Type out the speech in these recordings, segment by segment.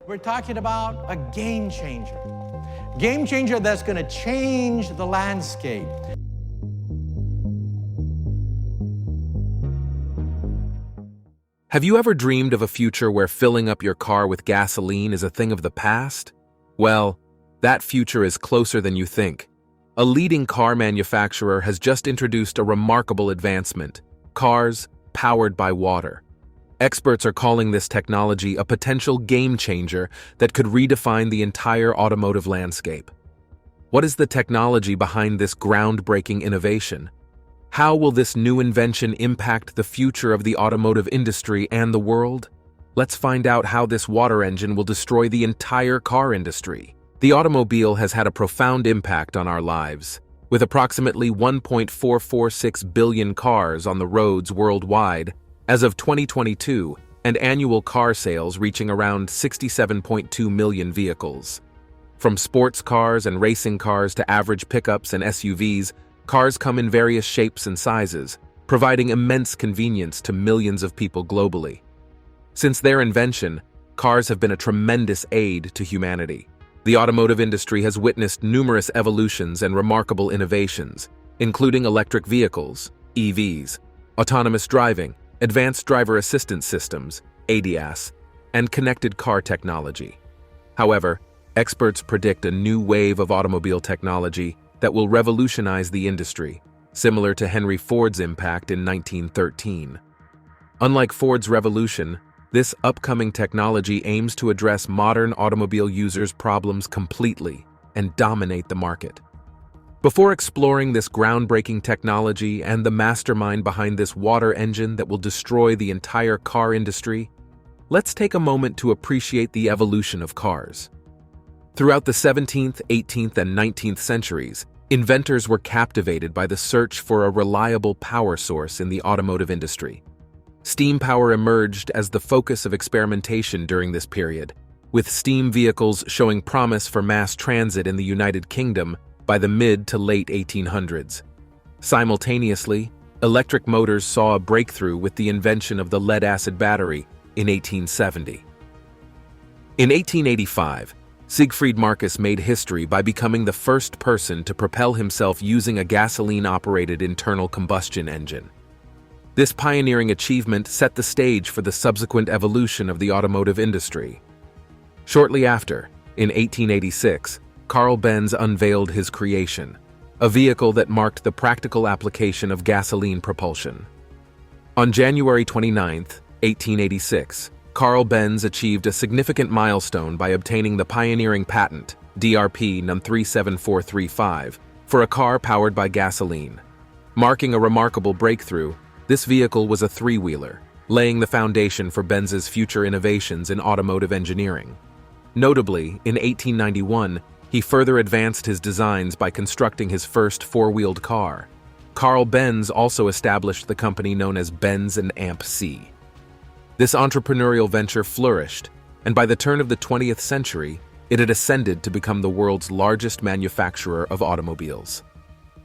We're talking about a game changer. Game changer that's going to change the landscape. Have you ever dreamed of a future where filling up your car with gasoline is a thing of the past? Well, that future is closer than you think. A leading car manufacturer has just introduced a remarkable advancement: cars powered by water. Experts are calling this technology a potential game changer that could redefine the entire automotive landscape. What is the technology behind this groundbreaking innovation? How will this new invention impact the future of the automotive industry and the world? Let's find out how this water engine will destroy the entire car industry. The automobile has had a profound impact on our lives. With approximately 1.446 billion cars on the roads worldwide, as of 2022, and annual car sales reaching around 67.2 million vehicles. From sports cars and racing cars to average pickups and SUVs, cars come in various shapes and sizes, providing immense convenience to millions of people globally. Since their invention, cars have been a tremendous aid to humanity. The automotive industry has witnessed numerous evolutions and remarkable innovations, including electric vehicles, EVs, autonomous driving, advanced driver assistance systems, ADAS, and connected car technology. However, experts predict a new wave of automobile technology that will revolutionize the industry, similar to Henry Ford's impact in 1913. Unlike Ford's revolution, this upcoming technology aims to address modern automobile users' problems completely and dominate the market. Before exploring this groundbreaking technology and the mastermind behind this water engine that will destroy the entire car industry, let's take a moment to appreciate the evolution of cars. Throughout the 17th, 18th, and 19th centuries, inventors were captivated by the search for a reliable power source in the automotive industry. Steam power emerged as the focus of experimentation during this period, with steam vehicles showing promise for mass transit in the United Kingdom by the mid to late 1800s. Simultaneously, electric motors saw a breakthrough with the invention of the lead-acid battery in 1870. In 1885, Siegfried Marcus made history by becoming the first person to propel himself using a gasoline-operated internal combustion engine. This pioneering achievement set the stage for the subsequent evolution of the automotive industry. Shortly after, in 1886, Carl Benz unveiled his creation, a vehicle that marked the practical application of gasoline propulsion. On January 29, 1886, Carl Benz achieved a significant milestone by obtaining the pioneering patent, DRP num 37435, for a car powered by gasoline. Marking a remarkable breakthrough, this vehicle was a three-wheeler, laying the foundation for Benz's future innovations in automotive engineering. Notably, in 1891, he further advanced his designs by constructing his first four-wheeled car. Carl Benz also established the company known as Benz and AMP-C. This entrepreneurial venture flourished, and by the turn of the 20th century, it had ascended to become the world's largest manufacturer of automobiles.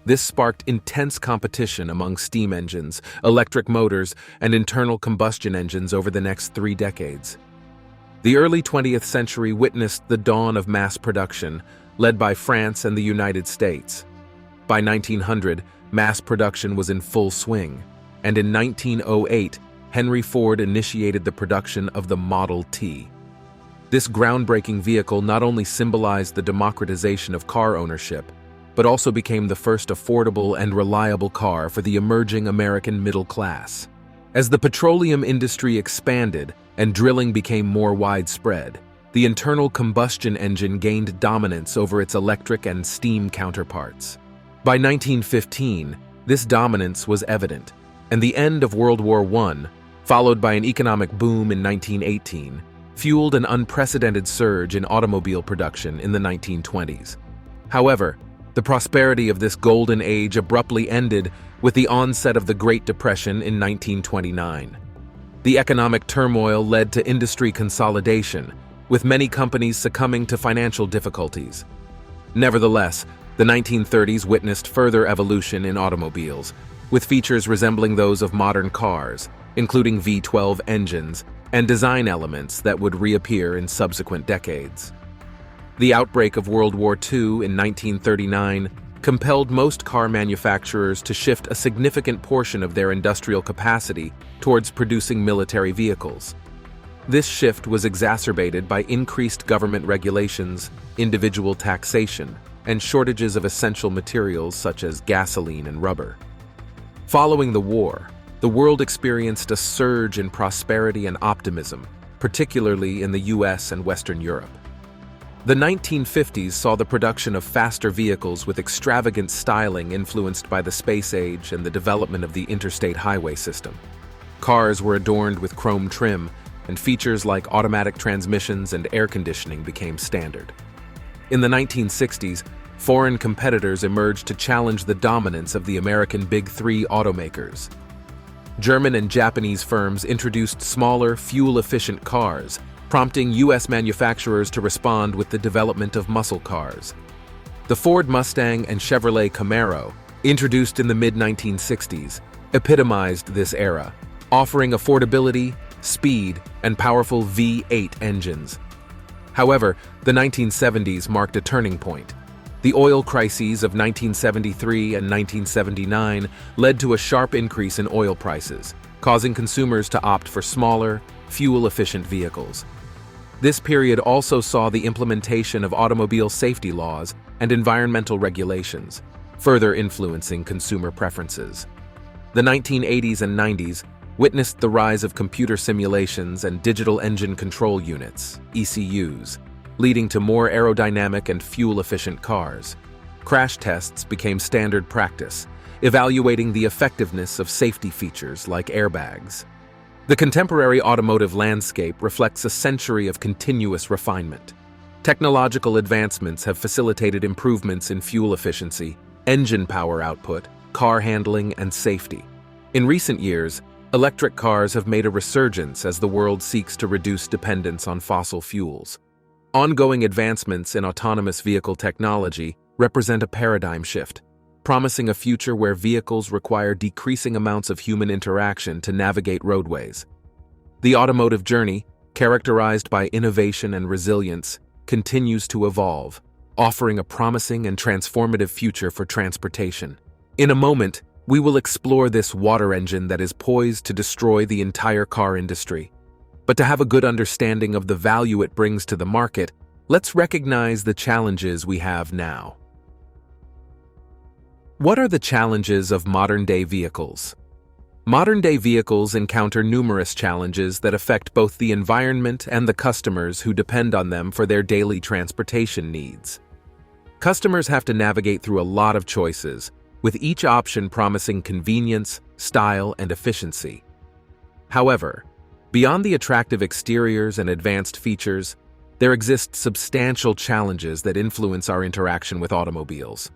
This sparked intense competition among steam engines, electric motors, and internal combustion engines over the next 3 decades. The early 20th century witnessed the dawn of mass production, led by France and the United States. By 1900, mass production was in full swing, and in 1908, Henry Ford initiated the production of the Model T. This groundbreaking vehicle not only symbolized the democratization of car ownership, but also became the first affordable and reliable car for the emerging American middle class. As the petroleum industry expanded and drilling became more widespread, the internal combustion engine gained dominance over its electric and steam counterparts. By 1915, this dominance was evident, and the end of World War I, followed by an economic boom in 1918, fueled an unprecedented surge in automobile production in the 1920s. However, the prosperity of this golden age abruptly ended with the onset of the Great Depression in 1929. The economic turmoil led to industry consolidation, with many companies succumbing to financial difficulties. Nevertheless, the 1930s witnessed further evolution in automobiles, with features resembling those of modern cars, including V12 engines, and design elements that would reappear in subsequent decades. The outbreak of World War II in 1939 compelled most car manufacturers to shift a significant portion of their industrial capacity towards producing military vehicles. This shift was exacerbated by increased government regulations, individual taxation, and shortages of essential materials such as gasoline and rubber. Following the war, the world experienced a surge in prosperity and optimism, particularly in the US and Western Europe. The 1950s saw the production of faster vehicles with extravagant styling influenced by the space age and the development of the interstate highway system. Cars were adorned with chrome trim, and features like automatic transmissions and air conditioning became standard. In the 1960s, foreign competitors emerged to challenge the dominance of the American Big Three automakers. German and Japanese firms introduced smaller, fuel-efficient cars, prompting U.S. manufacturers to respond with the development of muscle cars. The Ford Mustang and Chevrolet Camaro, introduced in the mid-1960s, epitomized this era, offering affordability, speed, and powerful V8 engines. However, the 1970s marked a turning point. The oil crises of 1973 and 1979 led to a sharp increase in oil prices, causing consumers to opt for smaller, fuel-efficient vehicles. This period also saw the implementation of automobile safety laws and environmental regulations, further influencing consumer preferences. The 1980s and 90s witnessed the rise of computer simulations and digital engine control units, ECUs, leading to more aerodynamic and fuel-efficient cars. Crash tests became standard practice, evaluating the effectiveness of safety features like airbags. The contemporary automotive landscape reflects a century of continuous refinement. Technological advancements have facilitated improvements in fuel efficiency, engine power output, car handling, and safety. In recent years, electric cars have made a resurgence as the world seeks to reduce dependence on fossil fuels. Ongoing advancements in autonomous vehicle technology represent a paradigm shift, promising a future where vehicles require decreasing amounts of human interaction to navigate roadways. The automotive journey, characterized by innovation and resilience, continues to evolve, offering a promising and transformative future for transportation. In a moment, we will explore this water engine that is poised to destroy the entire car industry. But to have a good understanding of the value it brings to the market, let's recognize the challenges we have now. What are the challenges of modern-day vehicles? Modern-day vehicles encounter numerous challenges that affect both the environment and the customers who depend on them for their daily transportation needs. Customers have to navigate through a lot of choices, with each option promising convenience, style, and efficiency. However, beyond the attractive exteriors and advanced features, there exist substantial challenges that influence our interaction with automobiles.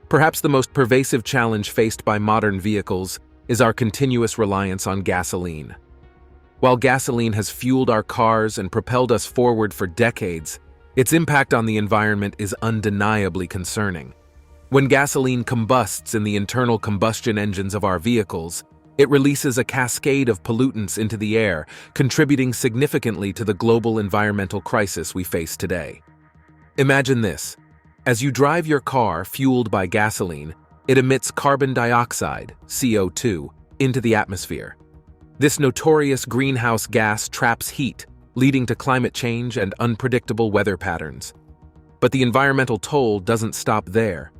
Perhaps the most pervasive challenge faced by modern vehicles is our continuous reliance on gasoline. While gasoline has fueled our cars and propelled us forward for decades, its impact on the environment is undeniably concerning. When gasoline combusts in the internal combustion engines of our vehicles, it releases a cascade of pollutants into the air, contributing significantly to the global environmental crisis we face today. Imagine this. As you drive your car fueled by gasoline, it emits carbon dioxide, CO2, into the atmosphere. This notorious greenhouse gas traps heat, leading to climate change and unpredictable weather patterns. But the environmental toll doesn't stop there.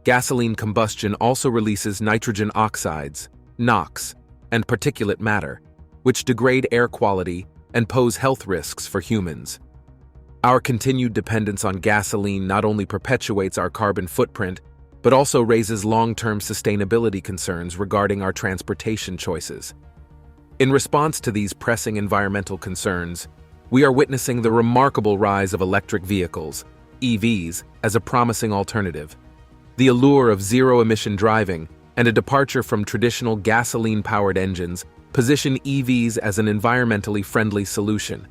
Gasoline combustion also releases nitrogen oxides, NOx, and particulate matter, which degrade air quality and pose health risks for humans. Our continued dependence on gasoline not only perpetuates our carbon footprint, but also raises long-term sustainability concerns regarding our transportation choices. In response to these pressing environmental concerns, we are witnessing the remarkable rise of electric vehicles, EVs, as a promising alternative. The allure of zero-emission driving and a departure from traditional gasoline-powered engines position EVs as an environmentally friendly solution.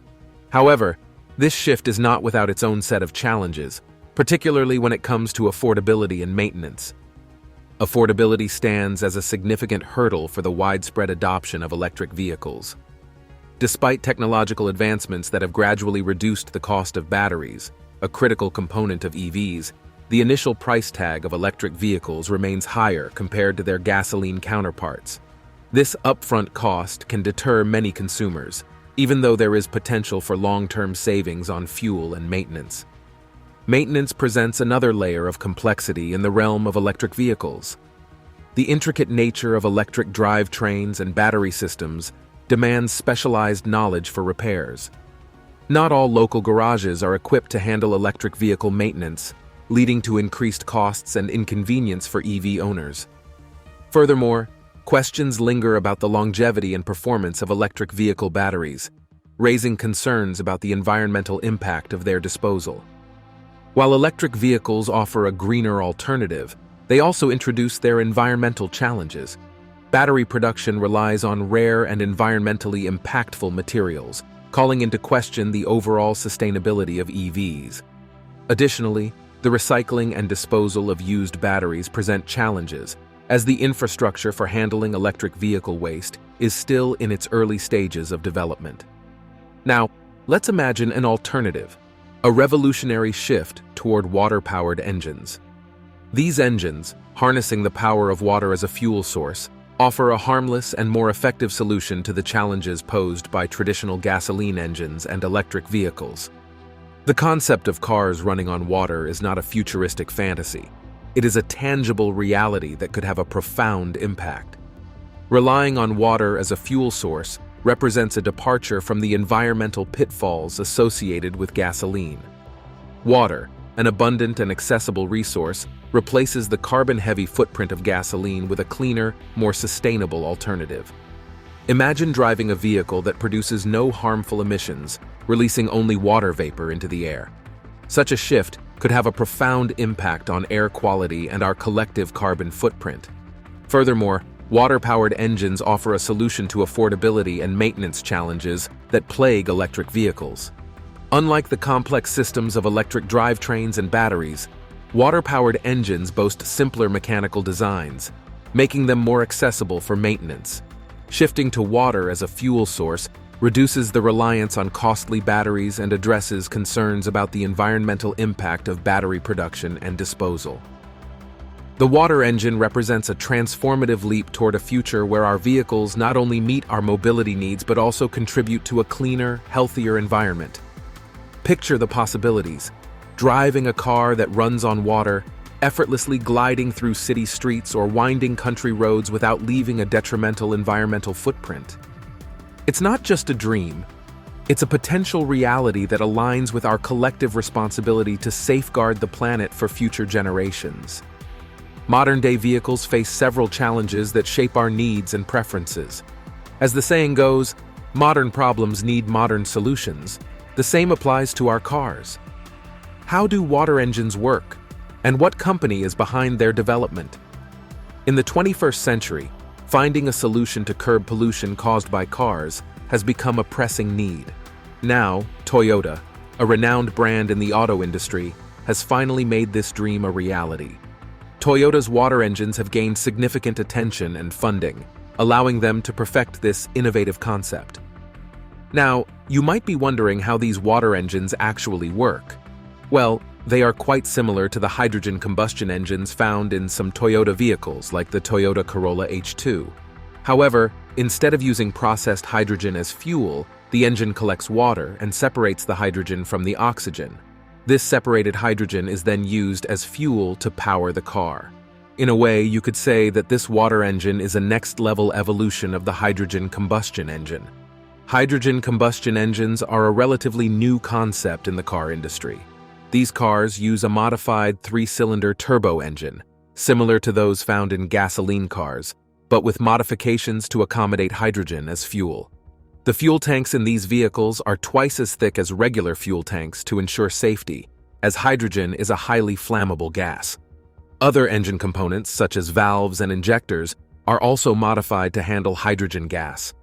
However, this shift is not without its own set of challenges, particularly when it comes to affordability and maintenance. Affordability stands as a significant hurdle for the widespread adoption of electric vehicles. Despite technological advancements that have gradually reduced the cost of batteries, a critical component of EVs, the initial price tag of electric vehicles remains higher compared to their gasoline counterparts. This upfront cost can deter many consumers, even though there is potential for long-term savings on fuel and maintenance. Maintenance presents another layer of complexity in the realm of electric vehicles. The intricate nature of electric drivetrains and battery systems demands specialized knowledge for repairs. Not all local garages are equipped to handle electric vehicle maintenance, leading to increased costs and inconvenience for EV owners. Furthermore, questions linger about the longevity and performance of electric vehicle batteries, raising concerns about the environmental impact of their disposal. While electric vehicles offer a greener alternative, they also introduce their environmental challenges. Battery production relies on rare and environmentally impactful materials, calling into question the overall sustainability of EVs. Additionally, the recycling and disposal of used batteries present challenges, as the infrastructure for handling electric vehicle waste is still in its early stages of development. Now, let's imagine an alternative, a revolutionary shift toward water-powered engines. These engines, harnessing the power of water as a fuel source, offer a harmless and more effective solution to the challenges posed by traditional gasoline engines and electric vehicles. The concept of cars running on water is not a futuristic fantasy. It is a tangible reality that could have a profound impact. Relying on water as a fuel source represents a departure from the environmental pitfalls associated with gasoline. Water, an abundant and accessible resource, replaces the carbon-heavy footprint of gasoline with a cleaner, more sustainable alternative. Imagine driving a vehicle that produces no harmful emissions, releasing only water vapor into the air. Such a shift could have a profound impact on air quality and our collective carbon footprint. Furthermore, water-powered engines offer a solution to affordability and maintenance challenges that plague electric vehicles. Unlike the complex systems of electric drivetrains and batteries, water-powered engines boast simpler mechanical designs, making them more accessible for maintenance. Shifting to water as a fuel source reduces the reliance on costly batteries and addresses concerns about the environmental impact of battery production and disposal. The water engine represents a transformative leap toward a future where our vehicles not only meet our mobility needs but also contribute to a cleaner, healthier environment. Picture the possibilities: driving a car that runs on water, effortlessly gliding through city streets or winding country roads without leaving a detrimental environmental footprint. It's not just a dream, it's a potential reality that aligns with our collective responsibility to safeguard the planet for future generations. Modern-day vehicles face several challenges that shape our needs and preferences. As the saying goes, modern problems need modern solutions. The same applies to our cars. How do water engines work, and what company is behind their development? In the 21st century, finding a solution to curb pollution caused by cars has become a pressing need. Now, Toyota, a renowned brand in the auto industry, has finally made this dream a reality. Toyota's water engines have gained significant attention and funding, allowing them to perfect this innovative concept. Now, you might be wondering how these water engines actually work. Well, they are quite similar to the hydrogen combustion engines found in some Toyota vehicles like the Toyota Corolla H2. However, instead of using processed hydrogen as fuel, the engine collects water and separates the hydrogen from the oxygen. This separated hydrogen is then used as fuel to power the car. In a way, you could say that this water engine is a next-level evolution of the hydrogen combustion engine. Hydrogen combustion engines are a relatively new concept in the car industry. These cars use a modified 3-cylinder turbo engine, similar to those found in gasoline cars, but with modifications to accommodate hydrogen as fuel. The fuel tanks in these vehicles are twice as thick as regular fuel tanks to ensure safety, as hydrogen is a highly flammable gas. Other engine components, such as valves and injectors, are also modified to handle hydrogen gas.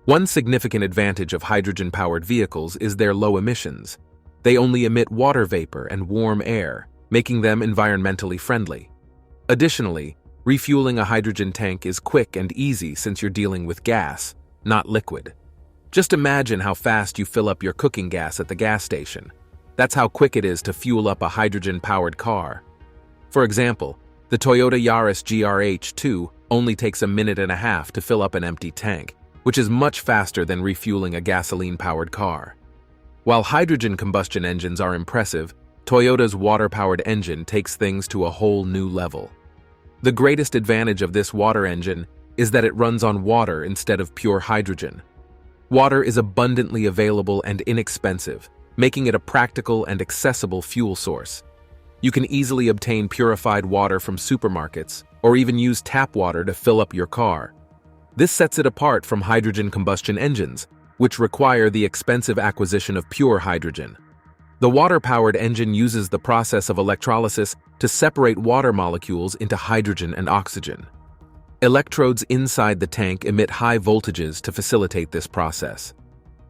One significant advantage of hydrogen-powered vehicles is their low emissions. They only emit water vapor and warm air, making them environmentally friendly. Additionally, refueling a hydrogen tank is quick and easy since you're dealing with gas, not liquid. Just imagine how fast you fill up your cooking gas at the gas station. That's how quick it is to fuel up a hydrogen-powered car. For example, the Toyota Yaris GR-H2 only takes a minute and a half to fill up an empty tank, which is much faster than refueling a gasoline-powered car. While hydrogen combustion engines are impressive, Toyota's water-powered engine takes things to a whole new level. The greatest advantage of this water engine is that it runs on water instead of pure hydrogen. Water is abundantly available and inexpensive, making it a practical and accessible fuel source. You can easily obtain purified water from supermarkets, or even use tap water to fill up your car. This sets it apart from hydrogen combustion engines, which require the expensive acquisition of pure hydrogen. The water-powered engine uses the process of electrolysis to separate water molecules into hydrogen and oxygen. Electrodes inside the tank emit high voltages to facilitate this process.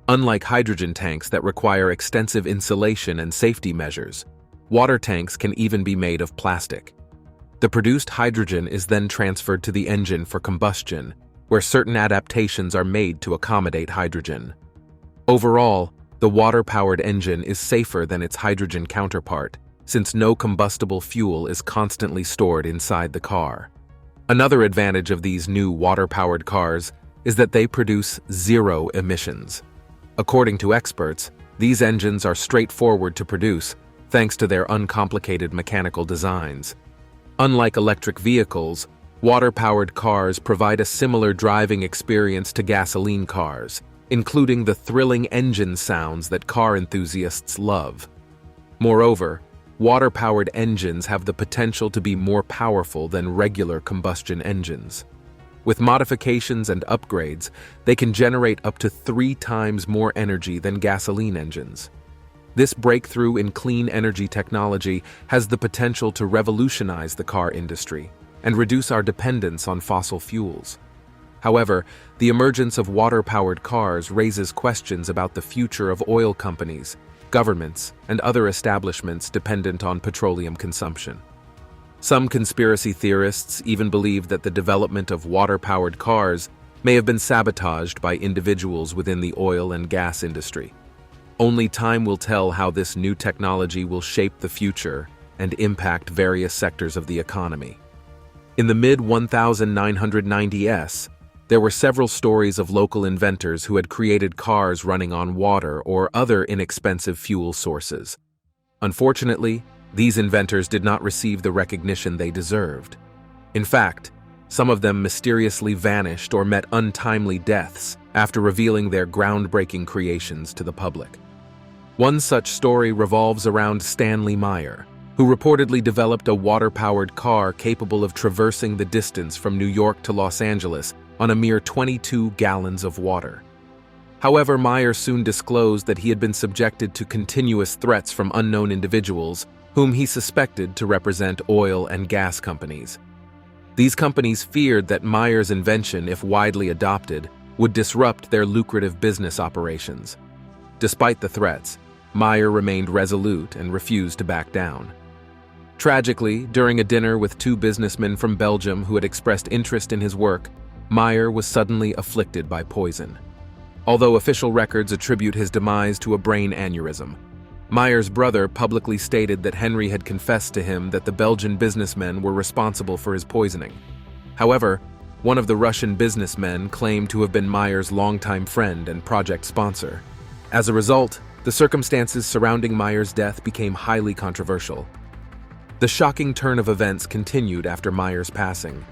Unlike hydrogen tanks that require extensive insulation and safety measures, water tanks can even be made of plastic. The produced hydrogen is then transferred to the engine for combustion, where certain adaptations are made to accommodate hydrogen. Overall, the water-powered engine is safer than its hydrogen counterpart, since no combustible fuel is constantly stored inside the car. Another advantage of these new water-powered cars is that they produce zero emissions. According to experts, these engines are straightforward to produce thanks to their uncomplicated mechanical designs. Unlike electric vehicles, water-powered cars provide a similar driving experience to gasoline cars, including the thrilling engine sounds that car enthusiasts love. Moreover, water-powered engines have the potential to be more powerful than regular combustion engines. With modifications and upgrades, they can generate up to 3 times more energy than gasoline engines. This breakthrough in clean energy technology has the potential to revolutionize the car industry and reduce our dependence on fossil fuels. However, the emergence of water-powered cars raises questions about the future of oil companies, governments, and other establishments dependent on petroleum consumption. Some conspiracy theorists even believe that the development of water-powered cars may have been sabotaged by individuals within the oil and gas industry. Only time will tell how this new technology will shape the future and impact various sectors of the economy. In the mid-1990s, there were several stories of local inventors who had created cars running on water or other inexpensive fuel sources. Unfortunately, these inventors did not receive the recognition they deserved. In fact, some of them mysteriously vanished or met untimely deaths after revealing their groundbreaking creations to the public. One such story revolves around Stanley Meyer, who reportedly developed a water-powered car capable of traversing the distance from New York to Los Angeles on a mere 22 gallons of water. However, Meyer soon disclosed that he had been subjected to continuous threats from unknown individuals whom he suspected to represent oil and gas companies. These companies feared that Meyer's invention, if widely adopted, would disrupt their lucrative business operations. Despite the threats, Meyer remained resolute and refused to back down. Tragically, during a dinner with 2 businessmen from Belgium who had expressed interest in his work, Meyer was suddenly afflicted by poison. Although official records attribute his demise to a brain aneurysm, Meyer's brother publicly stated that Henry had confessed to him that the Belgian businessmen were responsible for his poisoning. However, one of the Russian businessmen claimed to have been Meyer's longtime friend and project sponsor. As a result, the circumstances surrounding Meyer's death became highly controversial. The shocking turn of events continued after Meyer's passing.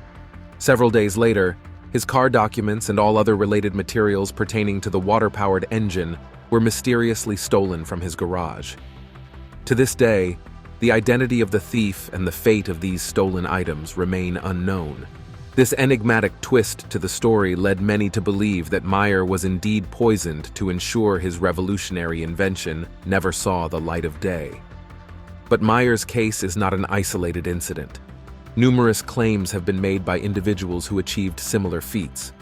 Several days later, his car documents and all other related materials pertaining to the water-powered engine were mysteriously stolen from his garage. To this day, the identity of the thief and the fate of these stolen items remain unknown. This enigmatic twist to the story led many to believe that Meyer was indeed poisoned to ensure his revolutionary invention never saw the light of day. But Meyer's case is not an isolated incident. Numerous claims have been made by individuals who achieved similar feats.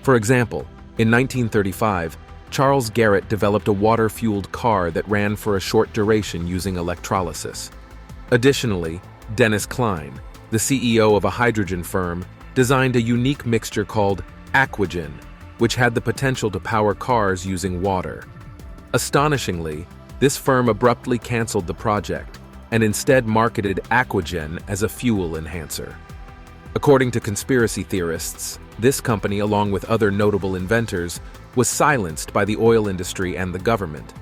For example, in 1935, Charles Garrett developed a water-fueled car that ran for a short duration using electrolysis. Additionally, Dennis Klein, the CEO of a hydrogen firm, designed a unique mixture called Aquagen, which had the potential to power cars using water. Astonishingly, this firm abruptly canceled the project and instead marketed Aquagen as a fuel enhancer. According to conspiracy theorists, this company, along with other notable inventors, was silenced by the oil industry and the government.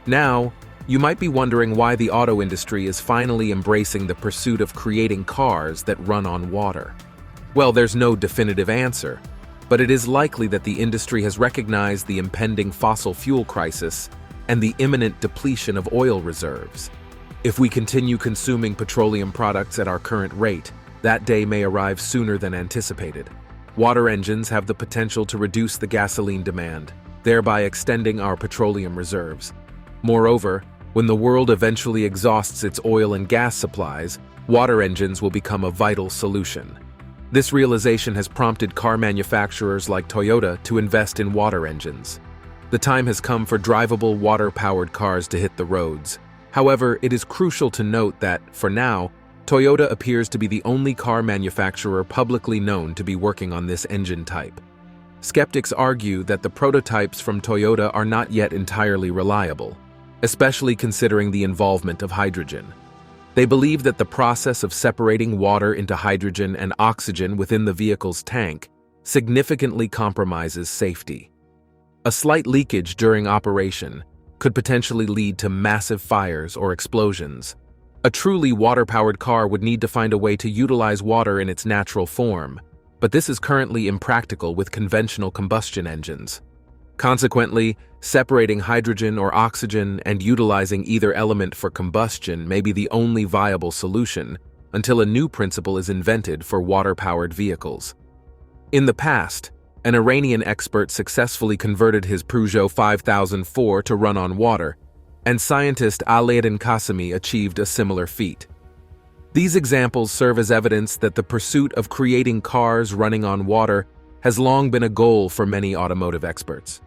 Now, you might be wondering why the auto industry is finally embracing the pursuit of creating cars that run on water. Well, there's no definitive answer, but it is likely that the industry has recognized the impending fossil fuel crisis and the imminent depletion of oil reserves. If we continue consuming petroleum products at our current rate, that day may arrive sooner than anticipated. Water engines have the potential to reduce the gasoline demand, thereby extending our petroleum reserves. Moreover, when the world eventually exhausts its oil and gas supplies, water engines will become a vital solution. This realization has prompted car manufacturers like Toyota to invest in water engines. The time has come for drivable water-powered cars to hit the roads. However, it is crucial to note that, for now, Toyota appears to be the only car manufacturer publicly known to be working on this engine type. Skeptics argue that the prototypes from Toyota are not yet entirely reliable, especially considering the involvement of hydrogen. They believe that the process of separating water into hydrogen and oxygen within the vehicle's tank significantly compromises safety. A slight leakage during operation could potentially lead to massive fires or explosions. A truly water-powered car would need to find a way to utilize water in its natural form, but this is currently impractical with conventional combustion engines. Consequently, separating hydrogen or oxygen and utilizing either element for combustion may be the only viable solution until a new principle is invented for water-powered vehicles. In the past, an Iranian expert successfully converted his Peugeot 5004 to run on water, and scientist Alaeddin Qasimi achieved a similar feat. These examples serve as evidence that the pursuit of creating cars running on water has long been a goal for many automotive experts.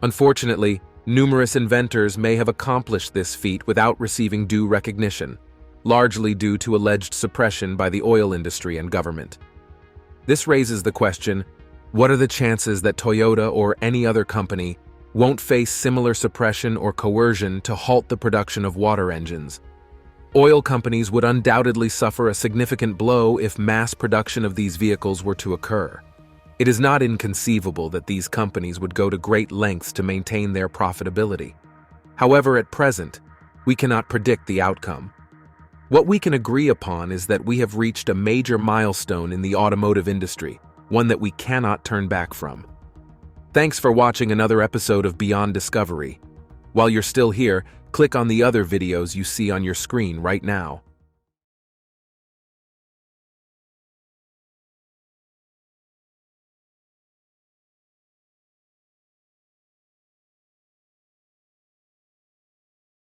Unfortunately, numerous inventors may have accomplished this feat without receiving due recognition, largely due to alleged suppression by the oil industry and government. This raises the question, what are the chances that Toyota or any other company won't face similar suppression or coercion to halt the production of water engines? Oil companies would undoubtedly suffer a significant blow if mass production of these vehicles were to occur. It is not inconceivable that these companies would go to great lengths to maintain their profitability. However, at present, we cannot predict the outcome. What we can agree upon is that we have reached a major milestone in the automotive industry, one that we cannot turn back from. Thanks for watching another episode of Beyond Discovery. While you're still here, click on the other videos you see on your screen right now.